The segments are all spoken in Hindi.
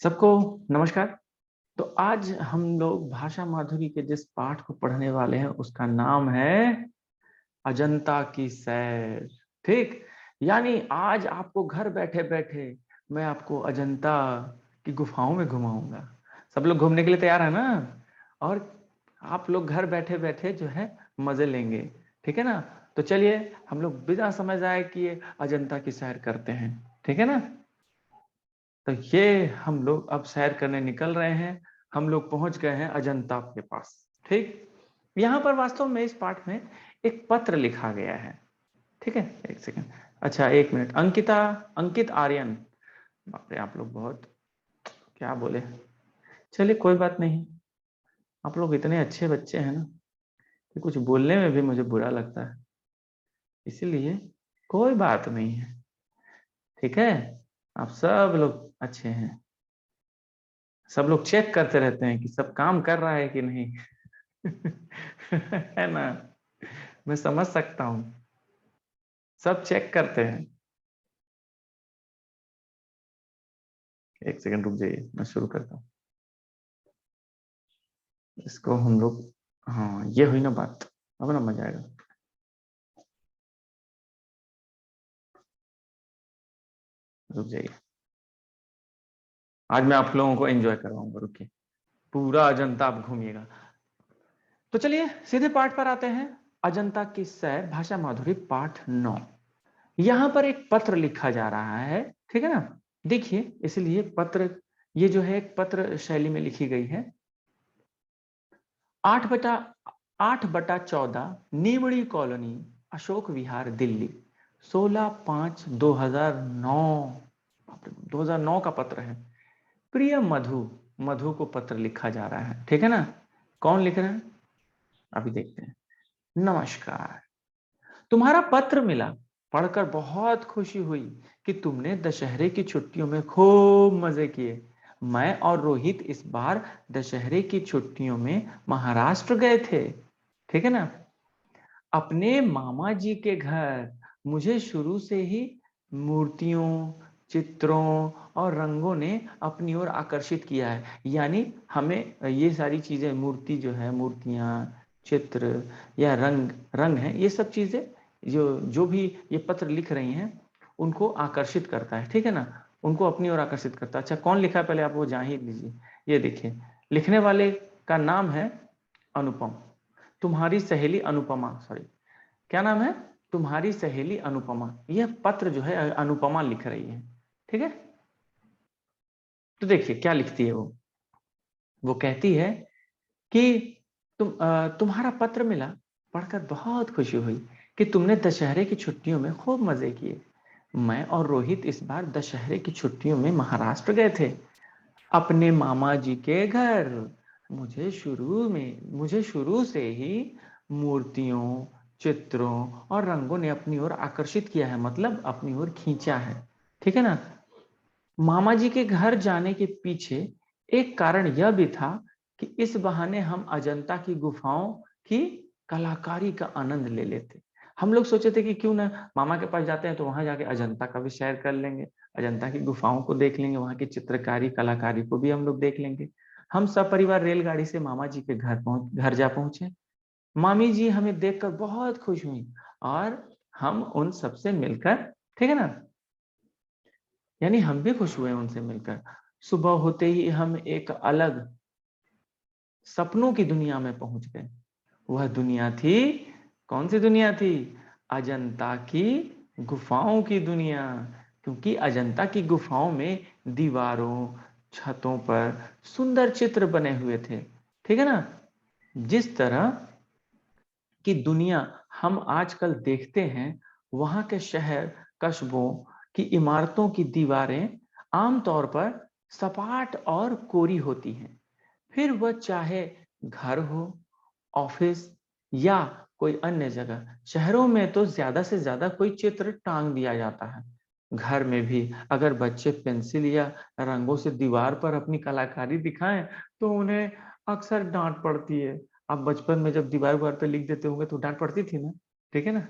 सबको नमस्कार। तो आज हम लोग भाषा माधुरी के जिस पाठ को पढ़ने वाले हैं उसका नाम है अजंता की सैर। ठीक, यानी आज आपको घर बैठे बैठे मैं आपको अजंता की गुफाओं में घुमाऊंगा। सब लोग घूमने के लिए तैयार है ना? और आप लोग घर बैठे बैठे जो है मजे लेंगे। ठीक है ना? तो चलिए हम लोग बिना समय जाए किए अजंता की सैर करते हैं। ठीक है ना? तो ये हम लोग अब सैर करने निकल रहे हैं। हम लोग पहुंच गए हैं अजंता के पास। ठीक, यहाँ पर वास्तव में इस पाठ में एक पत्र लिखा गया है। ठीक है, एक सेकंड। अच्छा, एक मिनट। अंकिता, अंकित आर्यन। बाप रे, आप लोग बहुत क्या बोले। चलिए कोई बात नहीं, आप लोग इतने अच्छे बच्चे हैं ना कि कुछ बोलने में भी मुझे बुरा लगता है, इसीलिए कोई बात नहीं है। ठीक है, आप सब लोग अच्छे हैं। सब लोग चेक करते रहते हैं कि सब काम कर रहा है कि नहीं। है ना? मैं समझ सकता हूं, सब चेक करते हैं। एक सेकंड रुक जाइए, मैं शुरू करता हूँ इसको। हम लोग, हाँ ये हुई ना बात, अब ना मजा आएगा। रुक जाइए, आज मैं आप लोगों को एंजॉय करवाऊंगा। रुकिए, पूरा अजंता आप घूमिएगा। तो चलिए सीधे पाठ पर आते हैं। अजंता की सैर भाषा माधुरी पाठ 9। यहां पर एक पत्र लिखा जा रहा है। ठीक है ना? देखिए, इसलिए पत्र, ये जो है एक पत्र शैली में लिखी गई है। 8/14 नीमड़ी कॉलोनी, अशोक विहार, दिल्ली, 16/5/2009। 2009 का पत्र है। प्रिय मधु, मधु को पत्र लिखा जा रहा है। ठीक है ना? कौन लिख रहा है अभी देखते हैं। नमस्कार, तुम्हारा पत्र मिला, पढ़कर बहुत खुशी हुई कि तुमने दशहरे की छुट्टियों में खूब मजे किए। मैं और रोहित इस बार दशहरे की छुट्टियों में महाराष्ट्र गए थे। ठीक है ना? अपने मामा जी के घर। मुझे शुरू से ही मूर्तियों, चित्रों और रंगों ने अपनी ओर आकर्षित किया है। यानी हमें ये सारी चीजें, मूर्ति जो है, मूर्तियां, चित्र या रंग रंग है, ये सब चीजें जो जो भी ये पत्र लिख रही हैं उनको आकर्षित करता है। ठीक है ना? उनको अपनी ओर आकर्षित करता है। अच्छा, कौन लिखा है पहले आप वो जान ही लीजिए। ये देखिए, लिखने वाले का नाम है अनुपम। तुम्हारी सहेली अनुपमा, सॉरी, क्या नाम है? तुम्हारी सहेली अनुपमा। यह पत्र जो है अनुपमा लिख रही है। ठीक है? तो देखिए क्या लिखती है वो कहती है कि तुम्हारा पत्र मिला, पढ़कर बहुत खुशी हुई कि तुमने दशहरे की छुट्टियों में खूब मजे किए। मैं और रोहित इस बार दशहरे की छुट्टियों में महाराष्ट्र गए थे, अपने मामा जी के घर। मुझे शुरू से ही मूर्तियों, चित्रों और रंगों ने अपनी ओर आकर्षित किया है, मतलब अपनी ओर खींचा है। ठीक है ना? मामा जी के घर जाने के पीछे एक कारण यह भी था कि इस बहाने हम अजंता की गुफाओं की कलाकारी का आनंद ले लेते। हम लोग सोचे थे कि क्यों ना मामा के पास जाते हैं तो वहां जाके अजंता का भी सैर कर लेंगे, अजंता की गुफाओं को देख लेंगे, वहां की चित्रकारी कलाकारी को भी हम लोग देख लेंगे। हम सब परिवार रेलगाड़ी से मामा जी के घर जा पहुंचे। मामी जी हमें देखकर बहुत खुश हुई और हम उन सबसे मिलकर, ठीक है ना, यानी हम भी खुश हुए उनसे मिलकर। सुबह होते ही हम एक अलग सपनों की दुनिया में पहुंच गए। वह दुनिया थी, कौन सी दुनिया थी? अजंता की गुफाओं की दुनिया। क्योंकि अजंता की गुफाओं में दीवारों, छतों पर सुंदर चित्र बने हुए थे। ठीक है ना? जिस तरह की दुनिया हम आजकल देखते हैं, वहां के शहर, कस्बों की इमारतों की दीवारें आमतौर पर सपाट और कोरी होती हैं। फिर वह चाहे घर हो, ऑफिस या कोई अन्य जगह। शहरों में तो ज्यादा से ज्यादा कोई चित्र टांग दिया जाता है। घर में भी अगर बच्चे पेंसिल या रंगों से दीवार पर अपनी कलाकारी दिखाएं तो उन्हें अक्सर डांट पड़ती है। आप बचपन में जब दीवार पर लिख देते होंगे तो डांट पड़ती थी ना? ठीक है ना?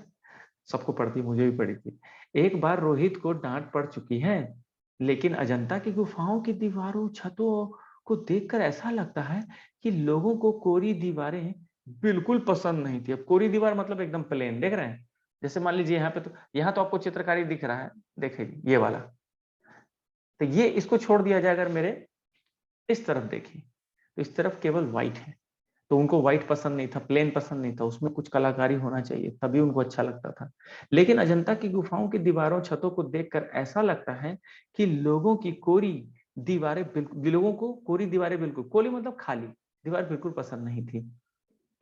सबको पड़ती, मुझे भी पड़ी थी। एक बार रोहित को डांट पड़ चुकी है लेकिन अजंता की गुफाओं की दीवारों छतों को देखकर ऐसा लगता है कि लोगों को कोरी दीवारें बिल्कुल पसंद नहीं थी। अब कोरी दीवार मतलब एकदम प्लेन, देख रहे हैं? जैसे मान लीजिए यहाँ तो आपको चित्रकारी दिख रहा है, देखिए ये वाला, तो ये इसको छोड़ दिया जाए अगर मेरे इस तरफ देखिए, तो इस तरफ केवल व्हाइट है। तो उनको व्हाइट पसंद नहीं था, प्लेन पसंद नहीं था, उसमें कुछ कलाकारी होना चाहिए तभी उनको अच्छा लगता था। लेकिन अजंता की गुफाओं की दीवारों छतों को देखकर ऐसा लगता है कि लोगों की कोरी दीवारें बिल्कुल, लोगों को कोरी दीवारें बिल्कुल, कोरी मतलब खाली दीवार बिल्कुल पसंद नहीं थी।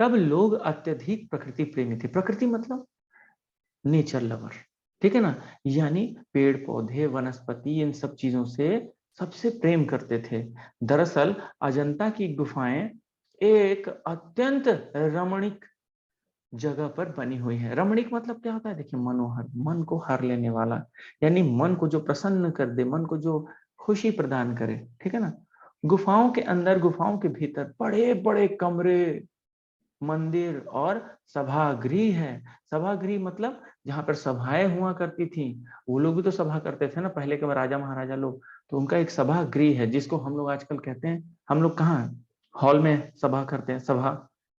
तब लोग अत्यधिक प्रकृति प्रेमी थे। प्रकृति मतलब नेचर लवर, ठीक है ना? यानी पेड़ पौधे वनस्पति इन सब चीजों से सबसे प्रेम करते थे। दरअसल अजंता की गुफाएं एक अत्यंत रमणीक जगह पर बनी हुई है। रमणीक मतलब क्या होता है? देखिए, मनोहर, मन को हर लेने वाला, यानी मन को जो प्रसन्न कर दे, मन को जो खुशी प्रदान करे, ठीक है ना? गुफाओं के अंदर, गुफाओं के भीतर बड़े बड़े कमरे, मंदिर और सभागृह है। सभागृह मतलब जहां पर सभाएं हुआ करती थी। वो लोग भी तो सभा करते थे ना पहले के राजा महाराजा लोग, तो उनका एक सभागृह है जिसको हम लोग आजकल कहते हैं, हम लोग कहाँ हॉल में सभा करते हैं, सभा,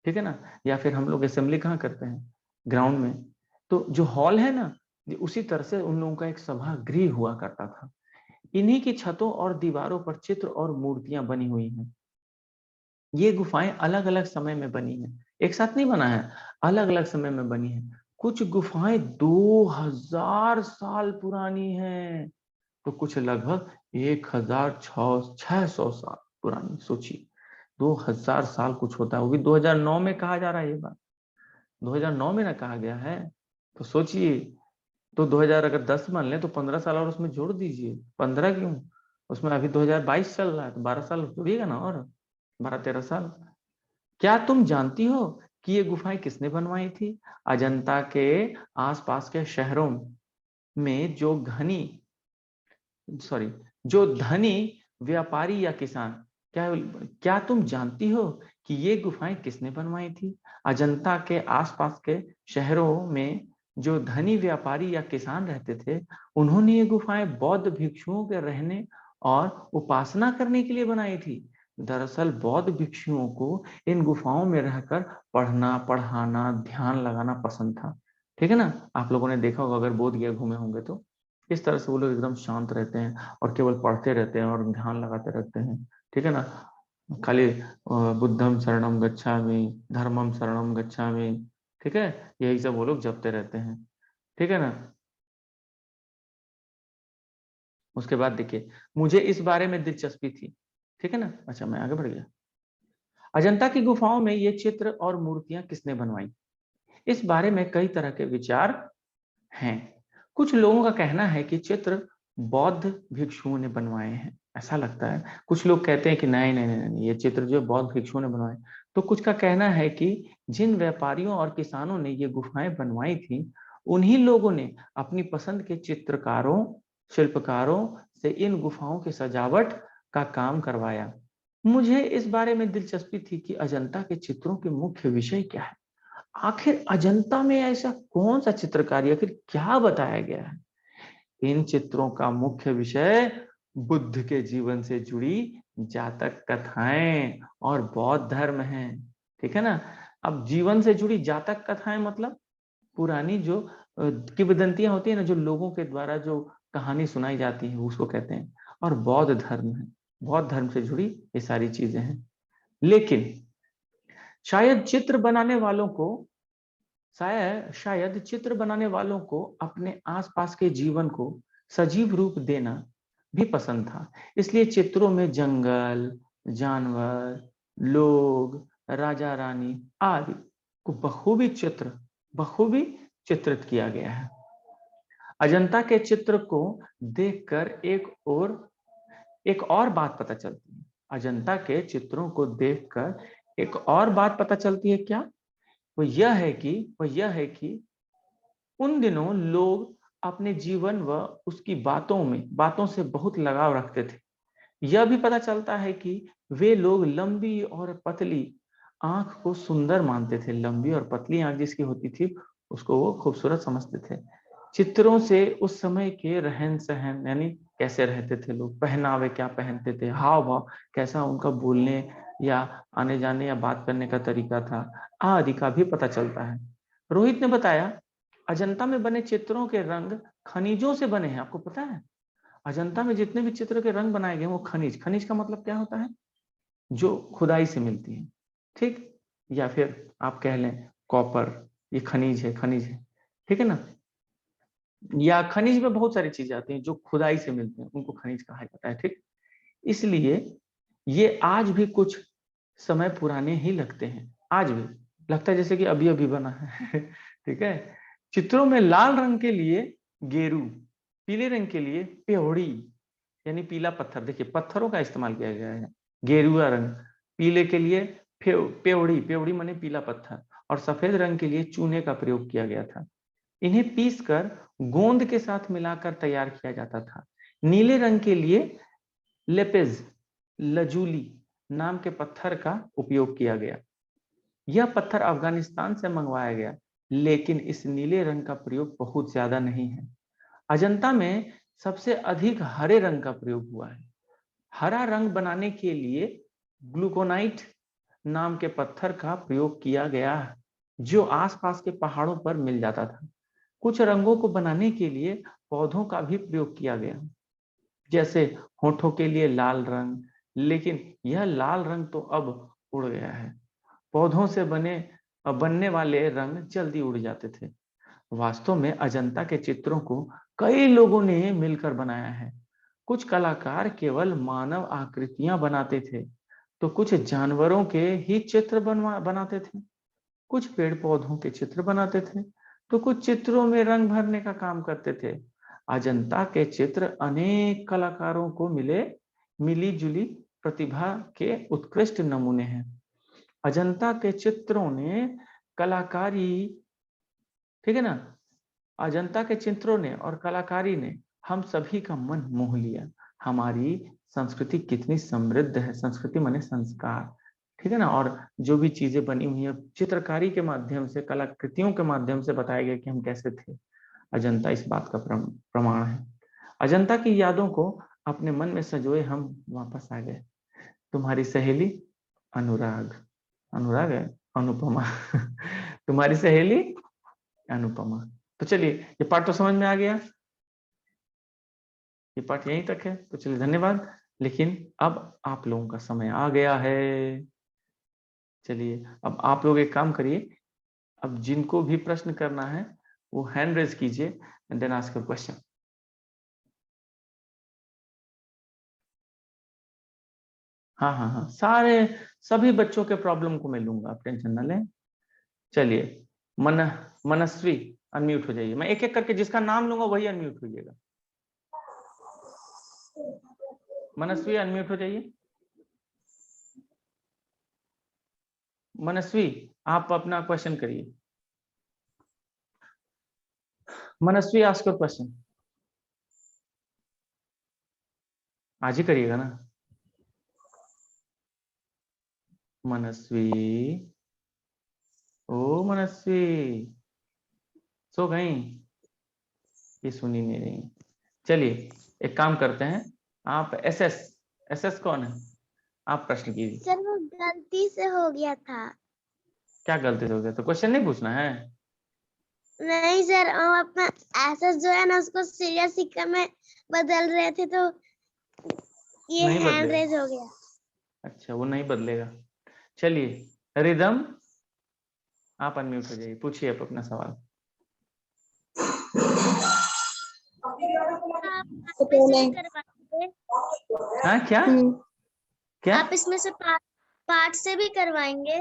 ठीक है ना? या फिर हम लोग असेंबली कहाँ करते हैं? ग्राउंड में। तो जो हॉल है ना, उसी तरह से उन लोगों का एक सभागृह हुआ करता था। इन्हीं की छतों और दीवारों पर चित्र और मूर्तियां बनी हुई हैं। ये गुफाएं अलग अलग समय में बनी हैं, एक साथ नहीं बना है, अलग अलग समय में बनी है। कुछ गुफाएं 2000 साल पुरानी हैं, तो कुछ लगभग 1600 साल पुरानी। सोचिए, 2000 साल कुछ होता है, वो भी 2009 में कहा जा रहा है ये बात, 2009 में ना कहा गया है। तो सोचिए, तो 2000 अगर 10 मान लें तो 15 साल और उसमें जोड़ दीजिए। 15 क्यों, उसमें अभी 2022 चल रहा है, तो 12 साल जोड़िएगा ना, और 12-13 साल। क्या तुम जानती हो कि ये गुफाएं किसने बनवाई थी? अजंता के आसपास के शहरों में सॉरी जो धनी व्यापारी या किसान, क्या क्या तुम जानती हो कि ये गुफाएं किसने बनवाई थी? अजंता के आसपास के शहरों में जो धनी व्यापारी या किसान रहते थे, उन्होंने ये गुफाएं बौद्ध भिक्षुओं के रहने और उपासना करने के लिए बनाई थी। दरअसल बौद्ध भिक्षुओं को इन गुफाओं में रहकर पढ़ना, पढ़ाना, ध्यान लगाना पसंद था, ठीक है ना? आप लोगों ने देखा होगा अगर बोध गया घूमे होंगे तो, इस तरह से वो लोग एकदम शांत रहते हैं और केवल पढ़ते रहते हैं और ध्यान लगाते रहते हैं, ठीक है ना? खाली बुद्धम शरणम गच्छामि, धर्मम शरणम गच्छामि, ठीक है, यही सब वो लोग जपते रहते हैं, ठीक है ना? उसके बाद देखिए, मुझे इस बारे में दिलचस्पी थी, ठीक है ना? अच्छा, मैं आगे बढ़ गया। अजंता की गुफाओं में ये चित्र और मूर्तियां किसने बनवाई, इस बारे में कई तरह के विचार हैं। कुछ लोगों का कहना है कि चित्र बौद्ध भिक्षुओं ने बनवाए हैं, ऐसा लगता है। कुछ लोग कहते हैं कि नहीं नहीं नहीं नहीं, ये चित्र जो बौद्ध भिक्षुओं ने बनवाए। तो कुछ का कहना है कि जिन व्यापारियों और किसानों ने ये गुफाएं बनवाई थी, उन्हीं लोगों ने अपनी पसंद के चित्रकारों, शिल्पकारों से इन गुफाओं की सजावट का काम करवाया। मुझे इस बारे में दिलचस्पी थी कि अजंता के चित्रों के मुख्य विषय क्या है। आखिर अजंता में ऐसा कौन सा चित्रकारी, आखिर क्या बताया गया है? इन चित्रों का मुख्य विषय बुद्ध के जीवन से जुड़ी जातक कथाएं और बौद्ध धर्म है, ठीक है ना? अब जीवन से जुड़ी जातक कथाएं मतलब पुरानी जो किंवदंतियां होती है ना, जो लोगों के द्वारा जो कहानी सुनाई जाती है उसको कहते हैं। और बौद्ध धर्म है, बौद्ध धर्म से जुड़ी ये सारी चीजें हैं। लेकिन शायद चित्र बनाने वालों को शायद चित्र बनाने वालों को अपने आसपास के जीवन को सजीव रूप देना भी पसंद था। इसलिए चित्रों में जंगल, जानवर, लोग, राजा रानी आदि को बखूबी चित्रित किया गया है। अजंता के चित्र को देखकर एक और बात पता चलती है। अजंता के चित्रों को देखकर एक और बात पता चलती है, क्या? वो यह है कि उन दिनों लोग अपने जीवन व उसकी बातों से बहुत लगाव रखते थे। यह भी पता चलता है कि वे लोग लंबी और पतली आंख को सुंदर मानते थे। लंबी और पतली आंख जिसकी होती थी उसको वो खूबसूरत समझते थे। चित्रों से उस समय के रहन सहन, यानी कैसे रहते थे लोग, पहनावे क्या पहनते थे, हाव भाव कैसा उनका बोलने या आने जाने या बात करने का तरीका था आदि का भी पता चलता है। रोहित ने बताया अजंता में बने चित्रों के रंग खनिजों से बने हैं। आपको पता है अजंता में जितने भी चित्र के रंग बनाए गए वो खनिज, खनिज का मतलब क्या होता है, जो खुदाई से मिलती है, ठीक, या फिर आप कह लें कॉपर, ये खनिज है, खनिज है, ठीक है ना। या खनिज में बहुत सारी चीजें आती हैं जो खुदाई से मिलती हैं, उनको खनिज कहा जाता है, ठीक। इसलिए ये आज भी कुछ समय पुराने ही लगते हैं, आज भी लगता है जैसे कि अभी अभी बना है ठीक है। चित्रों में लाल रंग के लिए गेरू, पीले रंग के लिए पेवड़ी यानी पीला पत्थर, देखिए पत्थरों का इस्तेमाल किया गया है, गेरुआ रंग, पीले के लिए पेवड़ी, पेवड़ी माने पीला पत्थर, और सफेद रंग के लिए चूने का प्रयोग किया गया था। इन्हें पीसकर गोंद के साथ मिलाकर तैयार किया जाता था। नीले रंग के लिए लेपेज, लजूली नाम के पत्थर का उपयोग किया गया। यह पत्थर अफगानिस्तान से मंगवाया गया, लेकिन इस नीले रंग का प्रयोग बहुत ज्यादा नहीं है। अजंता में सबसे अधिक हरे रंग का प्रयोग हुआ है। हरा रंग बनाने के लिए ग्लूकोनाइट नाम के पत्थर का प्रयोग किया गया, जो आसपास के पहाड़ों पर मिल जाता था। कुछ रंगों को बनाने के लिए पौधों का भी प्रयोग किया गया, जैसे होठों के लिए लाल रंग, लेकिन यह लाल रंग तो अब उड़ गया है। पौधों से बनने वाले रंग जल्दी उड़ जाते थे। वास्तव में अजंता के चित्रों को कई लोगों ने मिलकर बनाया है। कुछ कलाकार केवल मानव आकृतियां बनाते थे, तो कुछ जानवरों के ही चित्र बनाते थे, कुछ पेड़ पौधों के चित्र बनाते थे, तो कुछ चित्रों में रंग भरने का काम करते थे। अजंता के चित्र अनेक कलाकारों को मिली जुली प्रतिभा के उत्कृष्ट नमूने हैं। अजंता के चित्रों ने कलाकारी, ठीक है ना, अजंता के चित्रों ने और कलाकारी ने हम सभी का मन मोह लिया। हमारी संस्कृति कितनी समृद्ध है, संस्कृति माने संस्कार, ठीक है ना। और जो भी चीजें बनी हुई है चित्रकारी के माध्यम से, कलाकृतियों के माध्यम से बताया गया कि हम कैसे थे। अजंता इस बात का प्रमाण है। अजंता की यादों को अपने मन में सजोए हम वापस आ गए। तुम्हारी सहेली अनुराग, अनुराग है अनुपमा तुम्हारी सहेली अनुपमा। तो चलिए ये पार्ट तो समझ में आ गया, ये पार्ट यहीं तक है, तो चलिए धन्यवाद। लेकिन अब आप लोगों का समय आ गया है। चलिए अब आप लोग एक काम करिए, अब जिनको भी प्रश्न करना है वो हैंड रेज कीजिए and then ask your question. हाँ हाँ हाँ, सारे सभी बच्चों के प्रॉब्लम को मैं लूंगा, आप टेंशन ना लें। चलिए मनस्वी अनम्यूट हो जाइए, मैं एक एक करके जिसका नाम लूंगा वही अनम्यूट होइएगा। मनस्वी अनम्यूट हो जाइए। मनस्वी आप अपना क्वेश्चन करिए। मनस्वी आस्क योर क्वेश्चन, आज ही करिएगा ना। मनस्वी, ओ मनस्वी सो गई, ये सुनी नहीं रही। चलिए एक काम करते हैं, आप एसएस, एसएस कौन है, आप प्रश्न कीजिए। सर वो गलती से हो गया था। क्या गलती से हो गया, तो क्वेश्चन नहीं पूछना है। नहीं सर, हम अपना एसेस जो है ना उसको सीरियस सिक्का में बदल रहे थे, तो ये नहीं हैंड बदलेगा, रेज हो गया। अच्छा वो नहीं बदलेगा। चलिए रिदम आप अनम्यूट हो जाइए, पूछिए आप अपना सवाल। आप में से भी करवाएंगे? हाँ क्या क्या, आप इसमें से पार्ट से भी करवाएंगे?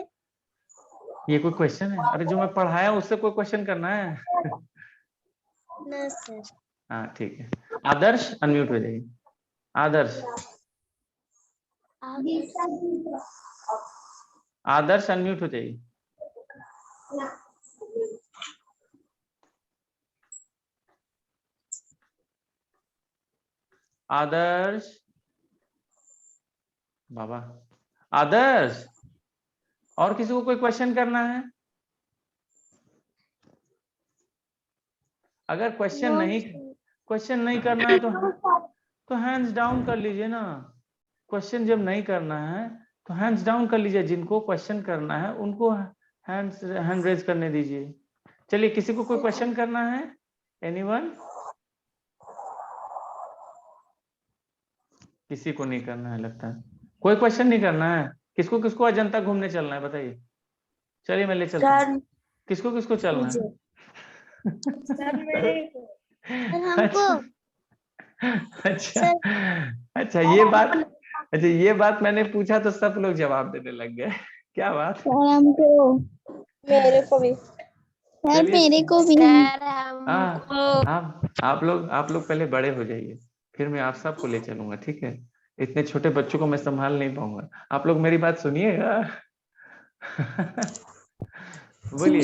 ये कोई क्वेश्चन है, अरे जो मैं पढ़ाया उससे कोई क्वेश्चन करना है ना सर। हाँ ठीक है, आदर्श अनम्यूट हो जाइए। आदर्श, आदर्श अनम्यूट हो जाइए। आदर्श, बाबा आदर्श, और किसी को कोई क्वेश्चन करना है? अगर क्वेश्चन नहीं करना है तो हैंड्स डाउन कर लीजिए ना। क्वेश्चन जब नहीं करना है तो हैंड्स डाउन कर लीजिए, जिनको क्वेश्चन करना है उनको हैंड रेज करने दीजिए। चलिए, किसी को कोई क्वेश्चन करना है? एनीवन? किसी को नहीं करना है लगता है। कोई क्वेश्चन नहीं करना है? किसको किसको अजंता घूमने चलना है बताइए? चलिए मैं ले चलता हूँ। किसको किसको चलना है? हमको अच्छा अच्छा, ये बात मैंने पूछा तो सब लोग जवाब देने लग गए। क्या बात? हमको, मेरे को भी। सर मेरे को भी। आप लोग पहले बड़े हो जाइए, फिर मैं आप सबको ले चलूंगा, ठीक है? इतने छोटे बच्चों को मैं संभाल नहीं पाऊंगा। आप लोग मेरी बात सुनिएगा। बोलिए।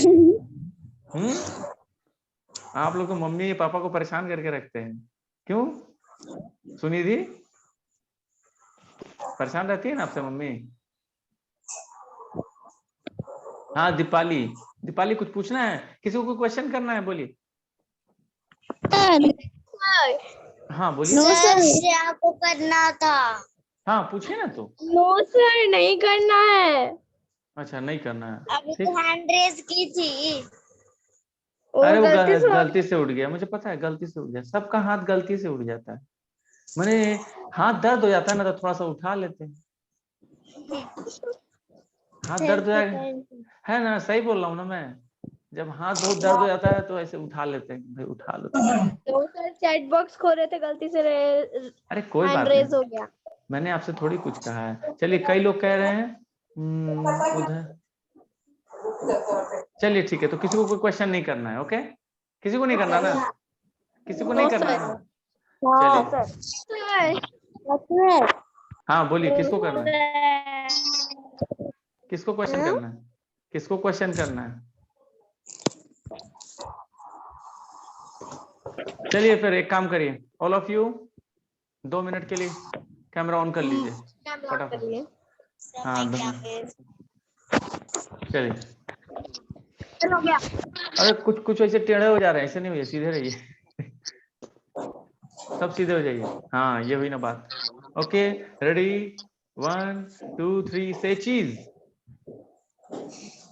आप लोग तो मम्मी पापा को परेशान करके रखते हैं, क्यों? सुनिधि परेशान रहती है ना आपसे मम्मी? हाँ दीपाली कुछ पूछना है? किसी को कोई क्वेश्चन करना है? बोलिए। हाँ बोलिए। सर आपको करना था। हाँ पूछिए ना तो। नो सर, नहीं करना है। अच्छा नहीं करना है, अभी ठीक। तो हैंड रेज की थी। अरे वो गलती से गलती से उड़ गया, मुझे पता है, गलती से उड़ गया। सबका हाथ गलती से उड़ जाता है। मैंने हाथ दर्द हो जाता है ना तो थोड़ा सा उठा लेते हैं। हाथ दर्द हो जाएगा है ना, सही बोल रहा हूँ ना मैं? जब हाथ बहुत दर्द हो जाता है तो ऐसे उठा लेते हैं, भाई उठा लो तो। तो सर चैट बॉक्स खो रहे थे, गलती से अरे कोई हैंड बात रेज नहीं, हो गया। मैंने आपसे थोड़ी कुछ कहा है। चलिए, कई लोग कह रहे हैं उधर। चलिए ठीक है, तो किसी को कोई क्वेश्चन नहीं करना है? ओके, किसी को नहीं करना ना? किसी को नहीं नो करना सर। ना? हाँ चलिए सर। हाँ बोलिए, किसको करना है? किसको क्वेश्चन करना है? किसको क्वेश्चन करना है? चलिए फिर एक काम करिए, ऑल ऑफ यू 2 मिनट के लिए कैमरा ऑन कर लीजिए फटाफट। हाँ चलिए। हो गया। अरे कुछ ऐसे टेढ़े हो जा रहे हैं, ऐसे नहीं, हुए सीधे रहिए। सब सीधे हो जाइए। हाँ ये हुई ना बात। ओके रेडी, 1 2 3 से चीज।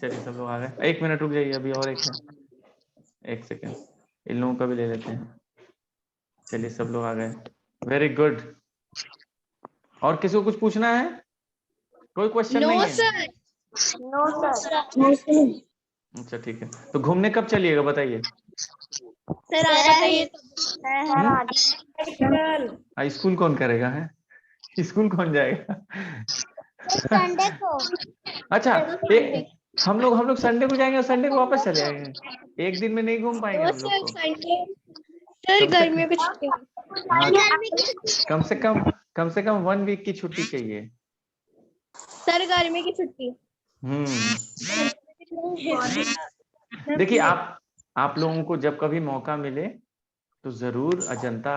चलिए सब लोग आ गए। 1 मिनट रुक जाइए, अभी और एक है, 1 सेकेंड इन लोगों का भी ले लेते हैं। चलिए सब लोग आ गए, वेरी गुड। और किसी को कुछ पूछना है? कोई क्वेश्चन नहीं है? No sir. अच्छा ठीक है, तो घूमने कब चलिएगा बताइए? स्कूल कौन करेगा है? स्कूल कौन जाएगा? संडे को। अच्छा हम लोग संडे को जाएंगे और संडे को वापस चले आएंगे। एक दिन में नहीं घूम पाएंगे हम लोग तो। सर कम से गर्मियों की छुट्टी। हाँ, कम से कम 1 वीक की छुट्टी चाहिए। सर गर्मी की छुट्टी। देखिए आप लोगों को जब कभी मौका मिले तो जरूर अजंता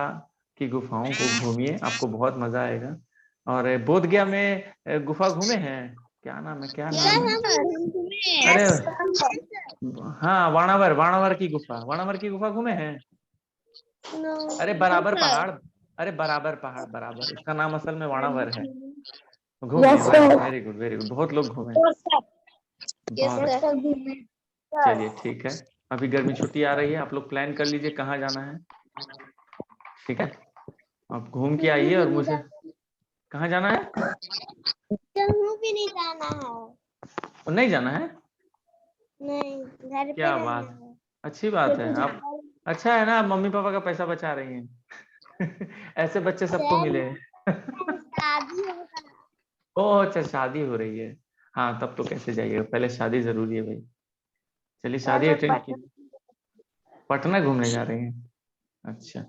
की गुफाओं को घूमिए, आपको बहुत मजा आएगा। और बोध गया में गुफा घूमे हैं? क्या नाम है, क्या नाम है? अरे हाँ, वाणावर की गुफा घूमे हैं? अरे बराबर पहाड़, बराबर उसका नाम असल में वाणावर है। घूमे? वेरी गुड वेरी गुड, बहुत लोग घूमे। चलिए ठीक है, अभी गर्मी छुट्टी आ रही है, आप लोग प्लान कर लीजिए कहाँ जाना है, ठीक है? आप घूम के आइए और मुझे कहाँ जाना है? कहीं भी नहीं जाना है। और नहीं जाना है? नहीं, घर पे क्या रहना बात, है। अच्छी बात है। आप अच्छा है ना, आप मम्मी पापा का पैसा बचा रही हैं। ऐसे बच्चे सबको मिले। शादी होगा। ओह अच्छा, शादी हो रही है। हाँ तब तो कैसे जाइएगा, पहले शादी जरूरी है भाई। चलिए शादी अटेंड की। पटना घूमने जा रही हैं? अच्छा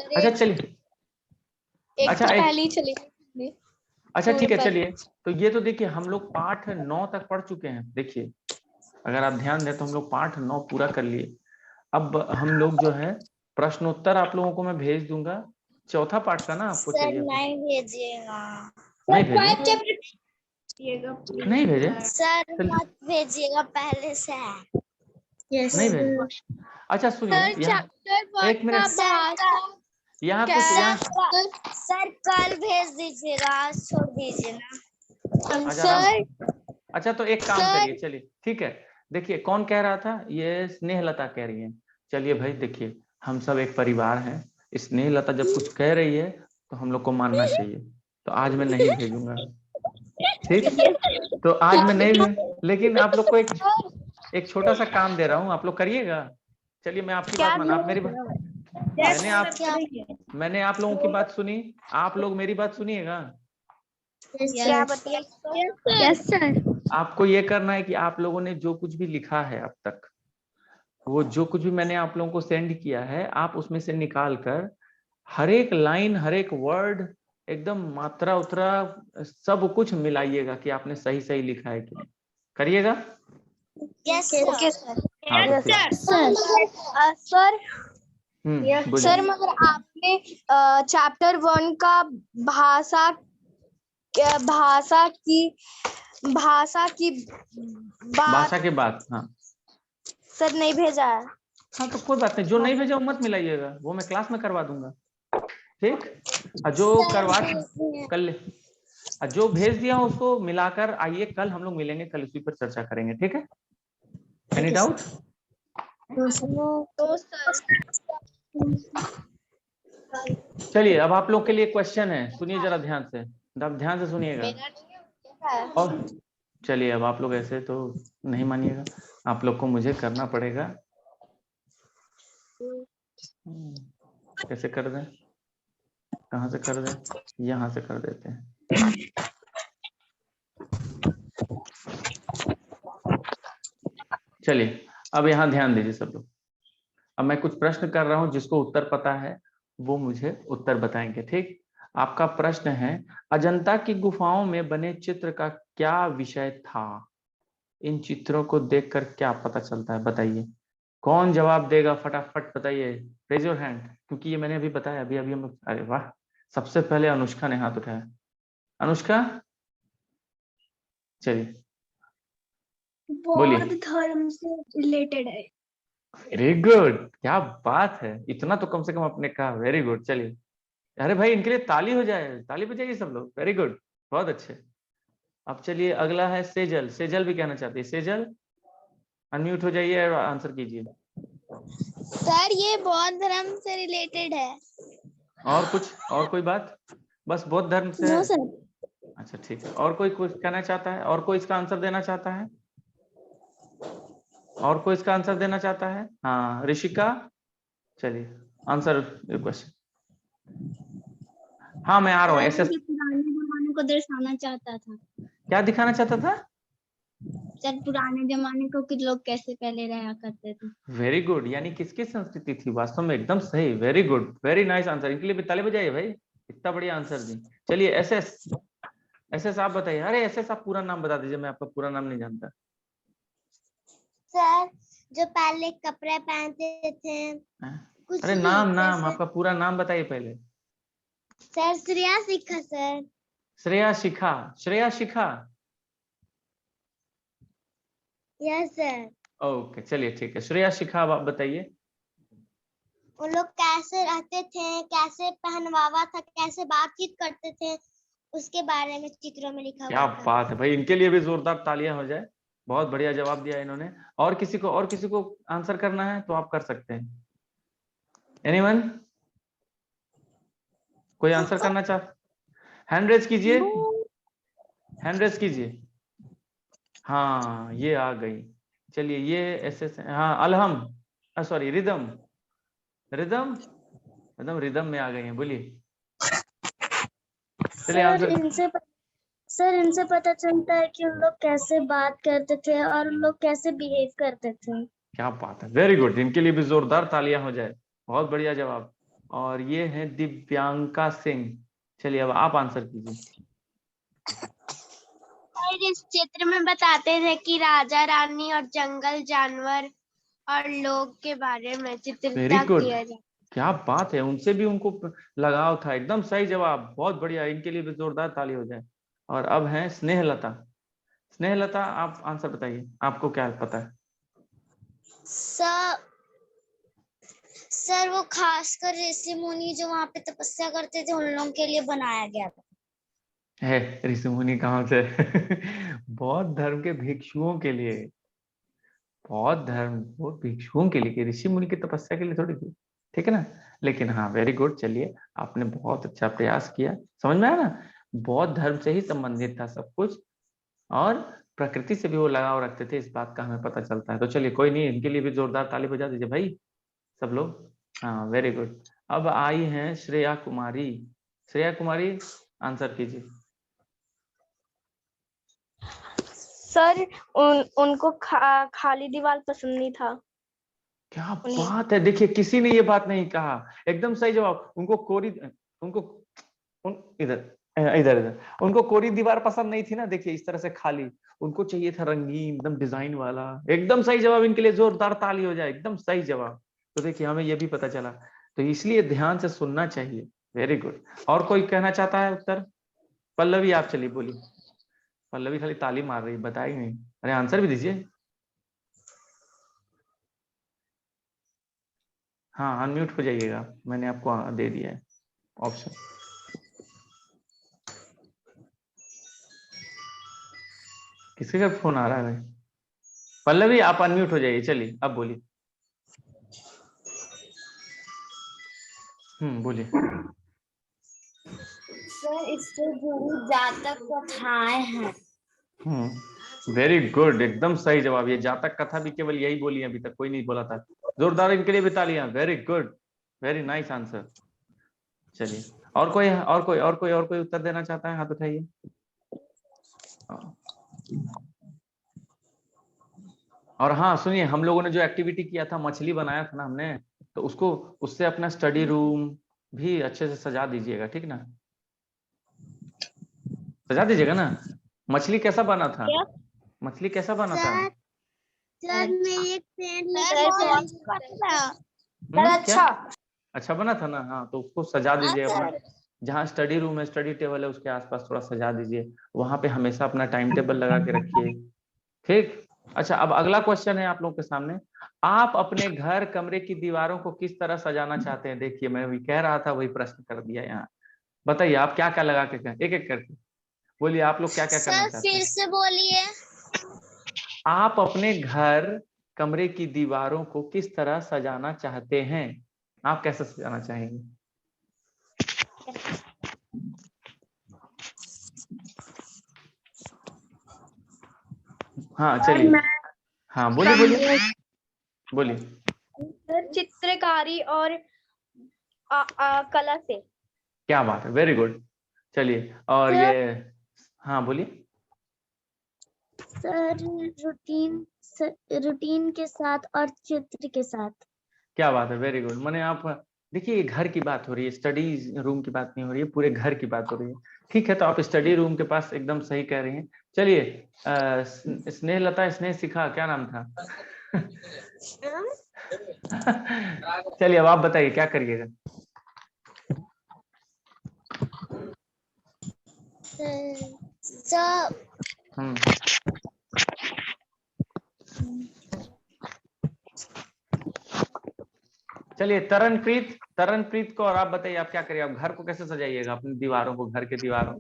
अच्छा चलिए। अच्छा पहले चले गए। अच्छा ठीक है चलिए। तो ये तो देखिए हम लोग पाठ 9 तक पढ़ चुके हैं। देखिए अगर आप ध्यान दें तो हम लोग पाठ 9 पूरा कर लिए। अब हम लोग जो है प्रश्नोत्तर आप लोगों को मैं भेज दूंगा। चौथा पाठ का ना आपको सर चाहिए? नहीं भेजिएगा। नहीं भेजे? नहीं भेजे? सर मत भेजिएगा, पहले से है। नहीं भेजे? अच्छा सुनिए यहाँ, 1 मिनट यहाँ कुछ यहाँ सर कल भेज दीजिएगा, आज छोड़ दीजिए ना। अच्छा तो एक काम करिए, चलिए ठीक है। देखिए कौन कह रहा था, ये स्नेहलता कह रही है। चलिए भाई देखिए, हम सब एक परिवार हैं, स्नेहलता जब कुछ कह रही है तो हम लोग को मानना चाहिए। तो आज मैं नहीं भेजूंगा, ठीक। तो आज मैं नहीं भेज, लेकिन आप लोग को एक छोटा सा काम दे रहा हूँ, आप लोग करिएगा। चलिए मैं आपकी बात मान, आप मेरी बात, मैंने आप लोगों की बात सुनी, आप लोग मेरी बात सुनिएगा। क्या बताइए? Yes sir. आपको ये करना है कि आप लोगों ने जो कुछ भी लिखा है अब तक, वो जो कुछ भी मैंने आप लोगों को सेंड किया है, आप उसमें से निकाल कर हर एक लाइन, हर एक वर्ड, एकदम मात्रा उतरा सब कुछ मिलाइएगा कि आपने सही सही लिखा है कि नहीं। करिएगा। Okay sir. हाँ तो फिर सर बोलिए। सर मगर आपने चैप्टर 1 का भाषा भाषा की बात भाषा के बाद, हाँ सर नहीं भेजा है। हाँ तो कोई बात नहीं, जो नहीं भेजा वो मत मिलाइएगा, वो मैं क्लास में करवा दूंगा, ठीक। और जो करवा कल, जो भेज दिया उसको मिलाकर आइए, कल हम लोग मिलेंगे, कल इसी पर चर्चा करेंगे, ठीक है। Any doubt? चलिए अब आप लोग के लिए क्वेश्चन है, सुनिए जरा ध्यान से, आप ध्यान से सुनिएगा। और चलिए अब आप लोग ऐसे तो नहीं मानिएगा, आप लोग को मुझे करना पड़ेगा। कैसे कर दें, कहाँ से कर दें, यहाँ से कर देते हैं। चलिए अब यहाँ ध्यान दीजिए सब लोग। अब मैं कुछ प्रश्न कर रहा हूँ, जिसको उत्तर पता है वो मुझे उत्तर बताएंगे, ठीक। आपका प्रश्न है, अजंता की गुफाओं में बने चित्र का क्या विषय था? इन चित्रों को देखकर क्या पता चलता है, बताइए। कौन जवाब देगा, फटाफट बताइए, रेज योर हैंड, क्योंकि ये मैंने अभी बताया, अभी अभी हम। अरे वाह, सबसे पहले अनुष्का ने हाथ उठाया। अनुष्का चलिए बोलिए। बौद्ध धर्म से रिलेटेड है। वेरी गुड, क्या बात है, इतना तो कम से कम आपने कहा, वेरी गुड। चलिए, अरे भाई इनके लिए ताली हो जाए, ताली बजाइए सब लोग, वेरी गुड, बहुत अच्छे। अब चलिए अगला है सेजल, सेजल भी कहना चाहती है, सेजल अनम्यूट हो जाइए और आंसर कीजिए। सर ये बौद्ध धर्म से रिलेटेड है। और कुछ, और कोई बात, बस बौद्ध धर्म से है? सर। अच्छा ठीक है, और कोई कुछ कहना चाहता है, और कोई इसका आंसर देना चाहता है, और कोई इसका आंसर देना चाहता है? हाँ ऋषिका, चलिए आंसर क्वेश्चन। हाँ मैं आ रहा हूँ। ऐसे पुराने जमाने को दर्शाना चाहता था। क्या दिखाना चाहता था? सर पुराने जमाने को कि लोग कैसे पहले रहा करते थे। वेरी गुड, यानी किसकी संस्कृति थी, वास्तव में एकदम सही, very good, very nice answer, इनके लिए भी ताली बजाइए भाई, इतना बढ़िया आंसर दी। चलिए एस एस आप बताइए। अरे एस आप पूरा नाम बता दीजिए, मैं आपका पूरा नाम नहीं जानता। सर जो पहले कपड़े पहनते थे कुछ अरे नाम आपका पूरा नाम बताइए पहले। सर श्रेया शिखा सर। श्रेया शिखा, श्रेया शिखा, यस सर। ओके चलिए ठीक है, श्रेया शिखा आप बताइए। वो लोग कैसे रहते थे, कैसे पहनवावा था, कैसे बातचीत करते थे, उसके बारे में चित्रों में लिखा क्या हुआ था। बात है भाई, इनके लिए भी जोरदार तालियां हो जाए, बहुत बढ़िया जवाब दिया इन्होंने। और किसी को आंसर करना है तो आप कर सकते हैं। एनीवन, कोई आंसर करना चाह, हैंड रेज कीजिए, हैंड रेज कीजिए। हाँ ये आ गई, चलिए ये ऐसे, हाँ अलहम, सॉरी रिदम, रिदम, एकदम रिदम में आ गई हैं, बोलिए। चलिए आंसर। सर इनसे पता चलता है कि उन लोग कैसे बात करते थे और उन लोग कैसे बिहेव करते थे। क्या बात है, वेरी गुड, इनके लिए भी जोरदार तालियां हो जाए, बहुत बढ़िया जवाब। और ये है दिव्यांका सिंह, चलिए अब आप आंसर कीजिए। इस चित्र में बताते थे कि राजा रानी और जंगल जानवर और लोग के बारे में वेरी चित्रित गुड, किया जाए। क्या बात है, उनसे भी उनको लगाव था, एकदम सही जवाब, बहुत बढ़िया, इनके लिए भी जोरदार ताली हो जाए। और अब है स्नेहलता, स्नेहलता आप आंसर बताइए, आपको क्या पता है? सर वो खासकर ऋषि मुनि जो वहाँ पे तपस्या करते थे उन लोगों के लिए बनाया गया था। है ऋषि मुनि कहाँ से? बौद्ध धर्म के भिक्षुओं के लिए। बौद्ध धर्म वो भिक्षुओं के लिए, कि ऋषि मुनि की तपस्या के लिए थोड़ी थी। ठीक है ना? लेकिन हाँ, वेरी गुड। चलिए, आपने बहुत अच्छा प्रयास किया। समझ में आया ना? बौद्ध धर्म से ही संबंधित था सब कुछ, और प्रकृति से भी वो लगाव रखते थे, इस बात का हमें पता चलता है। तो चलिए, कोई नहीं, इनके लिए भी जोरदार ताली बजा दीजिए भाई सब लोग। हाँ, वेरी गुड। अब आई हैं श्रेया कुमारी। श्रेया कुमारी, आंसर कीजिए। सर उनको खाली दीवार पसंद नहीं था। क्या बात है! देखिए, किसी ने ये बात नहीं कहा। एकदम सही जवाब। उनको कोरी, उनको इधर इधर इधर उनको कोरी दीवार पसंद नहीं थी ना। देखिए, इस तरह से खाली, उनको चाहिए था रंगीन, एकदम डिजाइन वाला। एकदम सही जवाब। इनके लिए जोरदार ताली हो जाए। एकदम सही जवाब। तो देखिए, हमें ये भी पता चला। तो इसलिए ध्यान से सुनना चाहिए। Very good. और कोई कहना चाहता है उत्तर? पल्लवी, आप चलिए, बोलिए। पल्लवी खाली ताली मार रही, बताई नहीं। अरे, आंसर भी दीजिए। हाँ, अनम्यूट हो जाइएगा, मैंने आपको दे दिया है ऑप्शन। किसी का फोन आ रहा है भाई? पल्लवी, आप अनम्यूट हो जाइए। चलिए, अब बोलिए। बोलिए। सर इससे जुड़ी जातक कथाएं हैं। वेरी गुड, एकदम सही जवाब। ये जातक कथा भी केवल यही बोली है, अभी तक कोई नहीं बोला था। जोरदार इनके लिए भी तालियां। Very good, very nice answer. चलिए, और कोई उत्तर देना चाहता है? हाथ उठाइए। और हाँ, सुनिए, हम लोगों ने जो एक्टिविटी किया था, मछली बनाया था ना हमने, तो उसको, उससे अपना स्टडी रूम भी अच्छे से सजा दीजिएगा, ठीक ना? सजा दीजिएगा ना? मछली कैसा बना था? मछली कैसा बना था? सर मेरी एक फ्रेंड क्या अच्छा बना था ना? हाँ, तो उसको सजा दीजिए। अपना जहाँ स्टडी रूम है, स्टडी टेबल है, उसके आसपास थोड़ा सजा दीजिए। वहां पे हमेशा अपना टाइम टेबल लगा के रखिए। ठीक। अच्छा, अब अगला क्वेश्चन है आप लोगों के सामने। आप अपने घर, कमरे की दीवारों को किस तरह सजाना चाहते हैं? देखिए, मैं वही कह रहा था, वही प्रश्न कर दिया यहाँ। बताइए, आप क्या क्या लगा के, एक एक करके बोलिए। आप लोग क्या क्या करना सर चाहते फिर हैं? से बोलिए। आप अपने घर, कमरे की दीवारों को किस तरह सजाना चाहते हैं? आप कैसे सजाना चाहेंगे? हाँ, चलिए। हाँ, बोलिए बोलिए बोलिए। सर चित्रकारी और कला से। क्या बात है, वेरी गुड। चलिए, और सर, ये, हाँ बोलिए। सर रूटीन के साथ और चित्र के साथ। क्या बात है, वेरी गुड। मैंने आप देखिए, घर की बात हो रही है, स्टडी रूम की बात नहीं हो रही है, पूरे घर की बात हो रही है। ठीक है, तो आप स्टडी रूम के पास एकदम सही कह रही हैं। चलिए, स्नेह लता, स्नेह शिखा, क्या नाम था? चलिए, अब आप बताइए, क्या करिएगा? सर चलिए, तरनप्रीत को, और आप बताइए, आप क्या करिए? आप घर को कैसे सजाइएगा, अपनी दीवारों को, घर के दीवारों?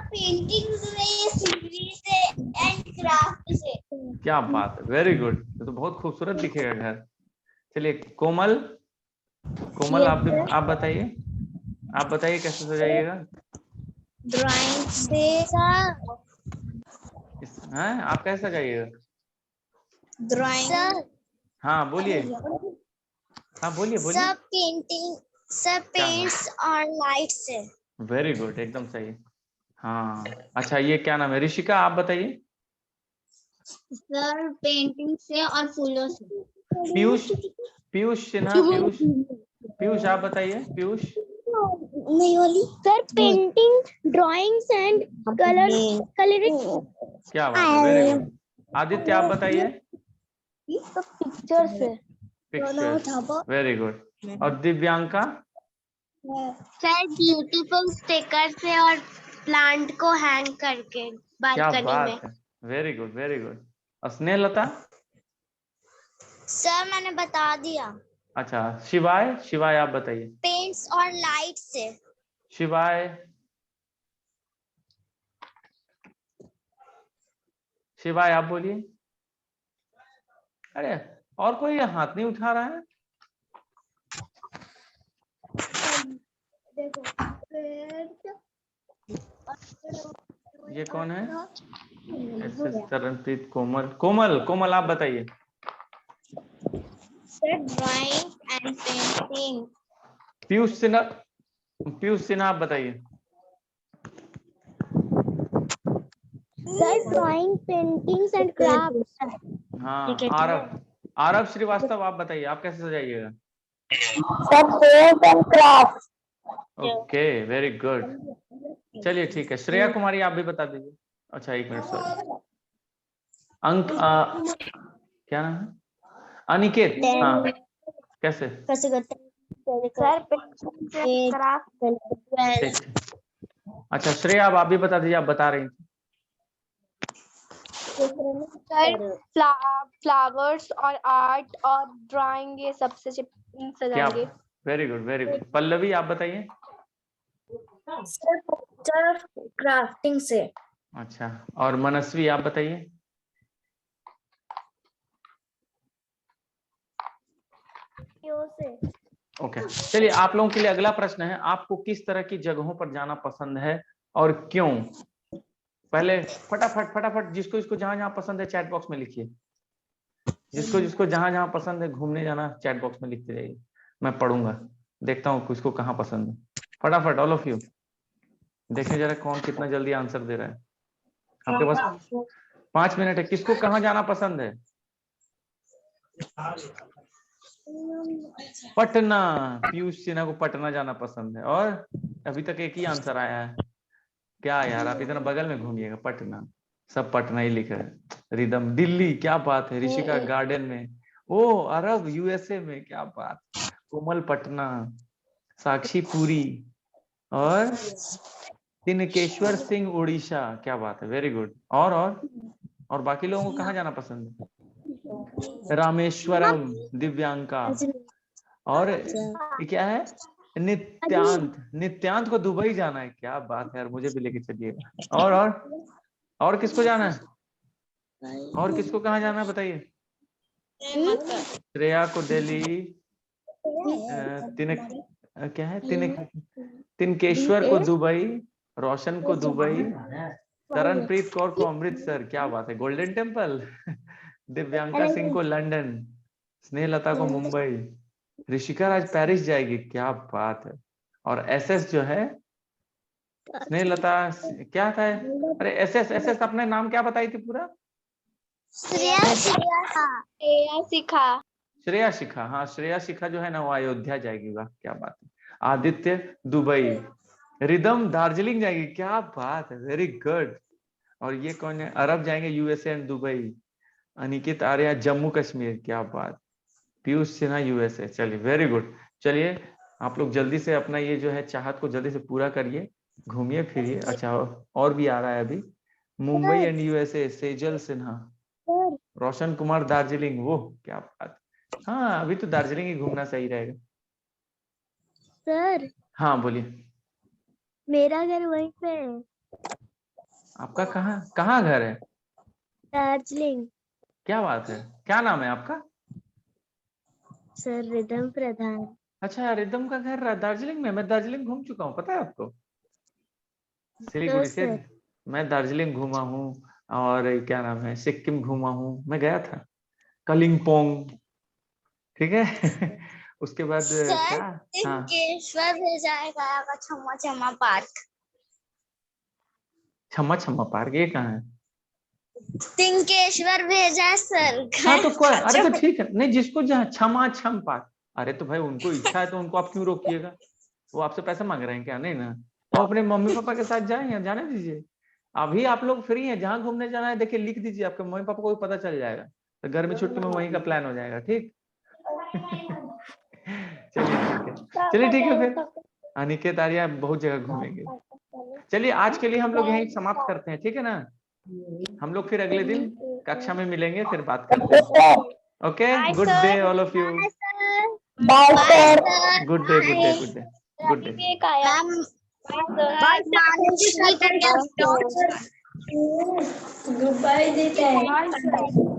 पेंटिंग से एंड क्राफ्ट से। क्या बात है, वेरी गुड। तो बहुत खूबसूरत दिखेगा घर। चलिए, कोमल, आप बताइए कैसे सजाइएगा? ड्राइंग से। हैं, आप कैसे सजाइएगा? ड्राइंग। हाँ, बोलिए। हाँ, बोलिए बोलिए। सब पेंटिंग, सब पेंट्स और लाइट से। वेरी गुड, एकदम सही। हाँ, अच्छा, ये क्या नाम है? ऋषिका, आप बताइए। सर पेंटिंग से और फूलों से। पीयूष सिन्हा, पीयूष आप बताइए, पीयूष। नहीं वाली sir, painting, drawings and colouring. क्या बात है, वेरी गुड। आदित्य, आप बताइए। पिक्चर से। Picture, very good. और दिव्यांका? सर ब्यूटीफुल स्टिकर से और प्लांट को हैंग करके क्या बालकनी में। बात है, वेरी गुड, वेरी गुड। और स्नेहलता? सर मैंने बता दिया। अच्छा, शिवाय, शिवाय आप बताइए। पेंट्स और लाइट से। शिवाय, शिवाय आप बोलिए। अरे और कोई हाथ नहीं उठा रहा है? ये कौन है? एसएस तरनप्रीत, कोमल, कोमल, कोमल आप बताइए। Sir drawing and painting. Piyush Sinha, Piyush Sinha आप बताइए। Sir drawing, paintings and craft. हाँ, आरव, आरव श्रीवास्तव आप बताइए, आप कैसे सजाइएगा? Sir paint and craft. Okay, very good. चलिए ठीक है, श्रेया कुमारी आप भी बता दीजिए। अच्छा एक मिनट, सॉरी। अंक क्या नाम है? अनिकेत, हाँ कैसे? कैसे करते हैं? Sir craft. ठीक ठीक। अच्छा श्रेया अब आप भी बता दीजिए, आप बता रही थी। सर फ्लावर्स और आर्ट और ड्राइंग ये सबसे क्या, सजाएंगे। Very good very good. Pallavi आप बताइए। सर क्राफ्टिंग से। अच्छा, और मनस्वी आप बताइए। ओके, चलिए आप लोगों के लिए अगला प्रश्न है, आपको किस तरह की जगहों पर जाना पसंद है और क्यों? पहले फटाफट फटाफट, जिसको जिसको जहां जहां पसंद है चैट बॉक्स में लिखिए। जिसको जिसको जहां जहां पसंद है घूमने जाना, चैट बॉक्स में लिखते जाइए, मैं पढ़ूंगा, देखता हूँ किसको कहाँ पसंद है। फटाफट ऑल ऑफ यू, देखें जरा कौन कितना जल्दी आंसर दे रहा है। आपके पास 5 मिनट है। किसको कहाँ जाना पसंद है? पटना, पीयूष सिन्हा को पटना जाना पसंद है। और अभी तक एक ही आंसर आया है। क्या यार, आप इतना बगल में घूमिएगा, पटना, सब पटना ही लिख रहे हैं। रिदम दिल्ली, क्या बात है। ऋषिका गार्डन में, ओ अरब यूएसए में, क्या बात। कोमल पटना, साक्षी पुरी, और तिनकेश्वर सिंह उड़ीसा, क्या बात है, वेरी गुड। और बाकी लोगों को कहाँ जाना पसंद है? रामेश्वरम, दिव्यांका, और ये क्या है? नित्यांत, नित्यांत को दुबई जाना है, क्या बात है यार, मुझे भी लेके चलिएगा। और किसको जाना है? और किसको कहाँ जाना है बताइए? श्रेया को दिल्ली, क्या है, तिनकेश्वर को दुबई, रोशन को दुबई, तरनप्रीत कौर को अमृतसर, क्या बात है, गोल्डन टेम्पल। दिव्यांका सिंह को लंदन, स्नेहलता को मुंबई, ऋषिका आज पेरिस जाएगी, क्या बात है। और एसएस जो है, स्नेहलता, क्या था? अरे एसएस अपने नाम क्या बताई थी पूरा? श्रेया सिखा। श्रेया शिखा, हाँ श्रेया शिखा जो है ना वो अयोध्या जाएगी, वाह क्या बात है। आदित्य दुबई, रिदम दार्जिलिंग जाएगी, क्या बात है, वेरी गुड। और ये कौन है? अरब जाएंगे USA and Dubai. Aniket Arya Jammu Kashmir, क्या बात। पीयूष सिन्हा यूएसए, चलिए वेरी गुड। चलिए आप लोग जल्दी से अपना ये जो है चाहत को जल्दी से पूरा करिए, घूमिए फिरिए। अच्छा और भी आ रहा है अभी, मुंबई एंड यूएसए, सेजल सिन्हा, रोशन कुमार दार्जिलिंग, वो क्या बात। हाँ अभी तो दार्जिलिंग ही घूमना सही रहेगा। सर हाँ बोलिए। मेरा घर वहीं पे है, आपका कहाँ कहाँ घर है? दार्जिलिंग। क्या बात है, क्या नाम है आपका? सर रिदम प्रधान। अच्छा, रिदम का घर दार्जिलिंग में। मैं दार्जिलिंग घूम चुका हूँ, पता है आपको। सिलीगुड़ी से सर मैं दार्जिलिंग घूमा हूँ, और क्या नाम है, सिक्किम घूमा हूँ, मैं गया था कलिंपोंग, ठीक है। उसके बाद क्या, हाँ तिनकेश्वर भेजा है छम्मा छम्मा पार्क। छम्मा छम्मा पार्क, ये कहाँ है? तिनकेश्वर भेजा है सर। हाँ तो कोई, अरे तो ठीक है, नहीं जिसको जहाँ छमा छम पार्क, अरे तो भाई उनको इच्छा है तो उनको आप क्यों रोकिएगा? वो आपसे पैसा मांग रहे हैं क्या? नहीं ना, वो अपने मम्मी पापा के साथ जाए या जाने दीजिए। अभी आप लोग फ्री हैं, जहाँ घूमने जाना है देखिए लिख दीजिए, आपके मम्मी पापा को भी पता चल जाएगा, तो गर्मी छुट्टी में वहीं का प्लान हो जाएगा, ठीक। चलिए ठीक है, चलिए ठीक है फिर, अनिकेत आर्या बहुत जगह घूमेंगे। चलिए आज के लिए हम लोग यहीं समाप्त करते हैं, ठीक है ना। हम लोग फिर अगले दिन कक्षा में मिलेंगे, फिर बात करते हैं। Okay, Bye, good sir. day all of you. Bye, sir. Bye, sir. Good day, good day, good day, good day. विवेक आया। Bye, sir. Bye, sir. Goodbye देते हैं।